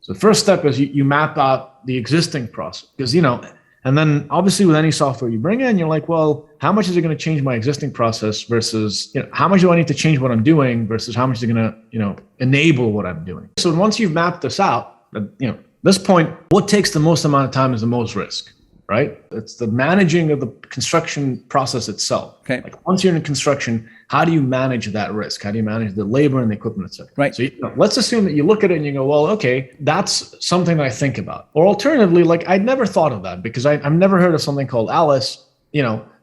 So the first step is you map out the existing process, because, and then obviously with any software you bring in, you're like, well, how much is it going to change my existing process versus, how much do I need to change what I'm doing versus how much is it going to, enable what I'm doing? So once you've mapped this out, this point, what takes the most amount of time is the most risk, right? It's the managing of the construction process itself. Okay. Like once you're in construction, how do you manage that risk? How do you manage the labor and the equipment, et cetera? Right. So let's assume that you look at it and you go, well, okay, that's something I think about. Or alternatively, like I'd never thought of that because I've never heard of something called Alice,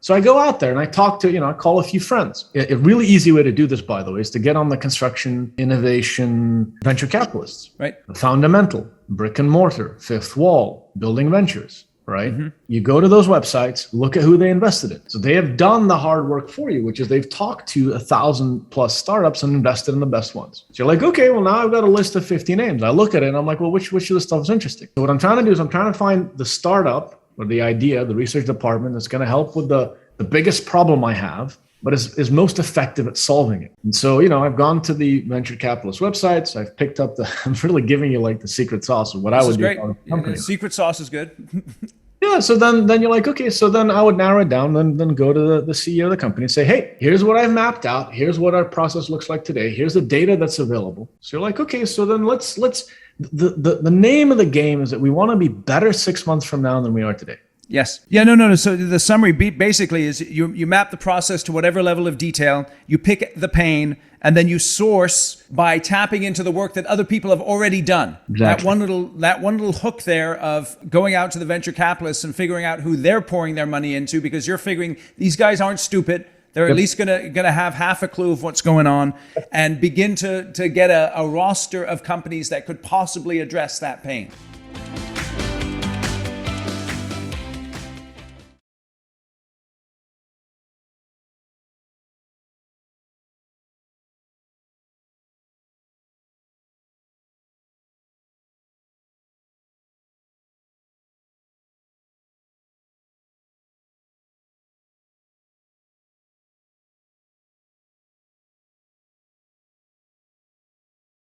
So I go out there and I talk to, I call a few friends. A really easy way to do this, by the way, is to get on the construction innovation venture capitalists. Right. Fundamental, Brick and Mortar, Fifth Wall, Building Ventures. Right? Mm-hmm. You go to those websites, look at who they invested in. So they have done the hard work for you, which is they've talked to 1,000+ startups and invested in the best ones. So you're like, okay, well, now I've got a list of 50 names. I look at it and I'm like, well, which of this stuff is interesting? So what I'm trying to do is I'm trying to find the startup or the idea, the research department that's going to help with the biggest problem I have, but is most effective at solving it. And so, I've gone to the venture capitalist websites. I've picked up I'm really giving you like the secret sauce of what I would do. Yeah, secret sauce is good. Yeah. So then you're like, okay, so then I would narrow it down, then go to the CEO of the company and say, hey, here's what I've mapped out. Here's what our process looks like today. Here's the data that's available. So you're like, okay, so then let's the name of the game is that we want to be better 6 months from now than we are today. Yes. Yeah, no. So the summary basically is you map the process to whatever level of detail, you pick the pain, and then you source by tapping into the work that other people have already done. Exactly. That one little hook there of going out to the venture capitalists and figuring out who they're pouring their money into, because you're figuring these guys aren't stupid. They're at least gonna have half a clue of what's going on, and begin to get a roster of companies that could possibly address that pain.